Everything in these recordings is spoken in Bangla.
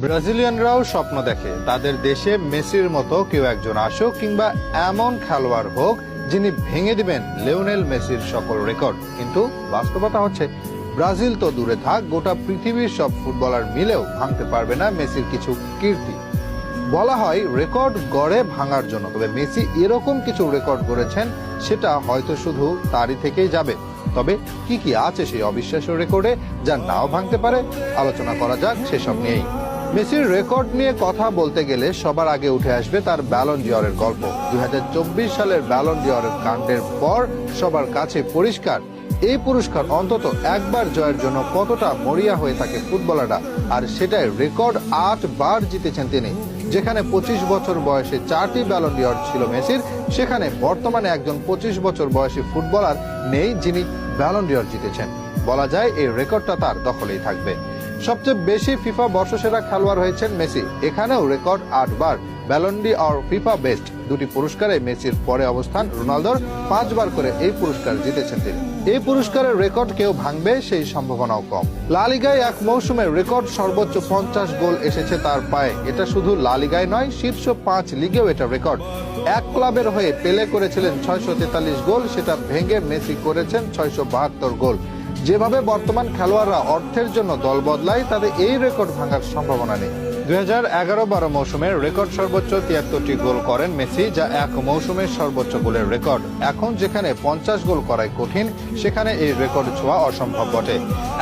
ব্রাজিলিয়ানরাও স্বপ্ন দেখে তাদের দেশে মেসির মতো কেউ একজন আসুক, কিংবা এমন খেলোয়াড় হোক যিনি ভেঙে দিবেন লিওনেল মেসির সকল রেকর্ড। কিন্তু বাস্তবতা হচ্ছে ব্রাজিল তো দূরে থাক, গোটা পৃথিবীর সব ফুটবলার মিলেও ভাঙতে পারবে না মেসির কিছু কীর্তি। বলা হয় রেকর্ড গড়ে ভাঙার জন্য, তবে মেসি এরকম কিছু রেকর্ড গড়েছেন সেটা হয়তো শুধু তারই থেকেই যাবে। তবে কি কি আছে সেই অবিশ্বাস্য রেকর্ডে যা নাও ভাঙতে পারে, আলোচনা করা যাক সেসব নিয়েই। মেসির রেকর্ড নিয়ে কথা বলতে গেলে সবার আগে উঠে আসবে তার ব্যালন ডি'অরের গল্প। 2024 সালের ব্যালন ডি'অরের কাণ্ডের পর সবার কাছে পরিষ্কার এই পুরস্কার অন্তত একবার জয়ের জন্য কতটা মরিয়া হয়ে থাকে ফুটবলাররা, আর সেটাই রেকর্ড 8 বার জিতেছেন তিনি। যেখানে 25 বছর বয়সে 4টি ব্যালন ডি'অর ছিল মেসির, সেখানে বর্তমানে একজন 25 বছর বয়সী ফুটবলার নেই যিনি ব্যালন ডি'অর জিতেছেন। বলা যায় এই রেকর্ডটা তার দখলেই থাকবে। সবচেয়ে বেশি ফিফা বর্ষসেরা খেলোয়াড় হয়েছেন মেসি, এখানেও রেকর্ড 8 বার। ব্যালন ডি'অর ফিফা বেস্ট দুটি পুরস্কারে মেসির পরে অবস্থান রোনালদোর, 5 বার করে এই পুরস্কার জিতেছেন তিনি। এই পুরস্কারের রেকর্ড কেউ ভাঙবে সেই সম্ভাবনাও কম। লা লিগায় এক মৌসুমে রেকর্ড সর্বোচ্চ 50 গোল এসেছে তার পায়ে। এটা শুধু লা লিগায় নয়, শীর্ষ 5 লিগেও এটা রেকর্ড। এক ক্লাবের হয়ে পেলে করেছিলেন 643 গোল, সেটা ভেঙে মেসি করেছেন 672 গোল। যেভাবে বর্তমান খেলোয়াড়রা অর্থের জন্য দল বদলায়, তাদের এই রেকর্ড ভাঙার সম্ভাবনা নেই। 2011-12 মৌসুমে রেকর্ড সর্বোচ্চ 73টি গোল করেন মেসি, যা এক মৌসুমের সর্বোচ্চ গোলের রেকর্ড। এখন যেখানে 50 গোল করাই কঠিন, সেখানে এই রেকর্ড ছোঁয়া অসম্ভব বটে।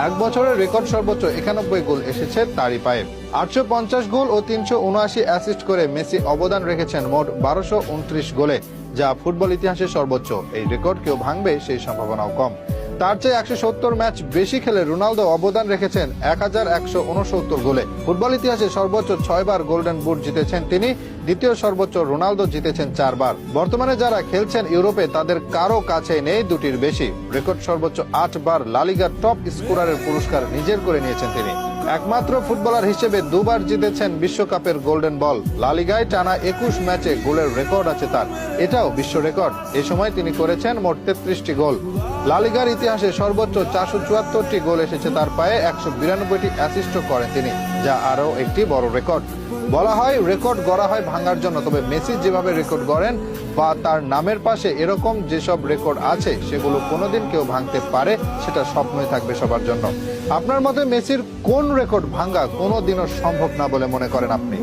এক বছরের রেকর্ড সর্বোচ্চ 91 গোল এসেছে তারই পায়ে। 850 গোল ও 379 অ্যাসিস্ট করে মেসি অবদান রেখেছেন মোট 1229 গোলে, যা ফুটবল ইতিহাসের সর্বোচ্চ। এই রেকর্ড কেউ ভাঙবে সেই সম্ভাবনাও কম। তার চেয়ে 170 ম্যাচ বেশি খেলে রোনালদো অবদান রেখেছেন 1169 গোলে। ফুটবল ইতিহাসে সর্বোচ্চ 6 বার গোল্ডেন বুট জিতেছেন তিনি। দ্বিতীয় সর্বোচ্চ রোনালদো জিতেছেন 4 বার। বর্তমানে যারা খেলছেন ইউরোপে তাদের কারো কাছে নেই দুটির বেশি। রেকর্ড সর্বোচ্চ 8 বার লা লিগার টপ স্কোরারের পুরস্কার নিজের করে নিয়েছেন তিনি। একমাত্র ফুটবলার হিসেবে 2 বার জিতেছেন বিশ্বকাপের গোল্ডেন বল। লা লিগায় টানা 21 ম্যাচে গোলের রেকর্ড আছে তার, এটাও বিশ্ব রেকর্ড। এ সময় তিনি করেছেন মোট 33টি গোল। লা লিগার ইতিহাসে সর্বোচ্চ 474টি গোল এসেছে তার পায়ে, 192টি অ্যাসিস্টও করেন তিনি, যা আরও একটি বড় রেকর্ড। বলা হয় রেকর্ড গড়া হয় ভাঙার জন্য, তবে মেসি যেভাবে রেকর্ড গড়েন বা তার নামের পাশে এরকম যেসব রেকর্ড আছে সেগুলো কোনোদিন কেউ ভাঙতে পারে, সেটা স্বপ্নই থাকবে সবার জন্য। আপনার মতে মেসির কোন রেকর্ড ভাঙা কোনোদিনও সম্ভব না বলে মনে করেন আপনি?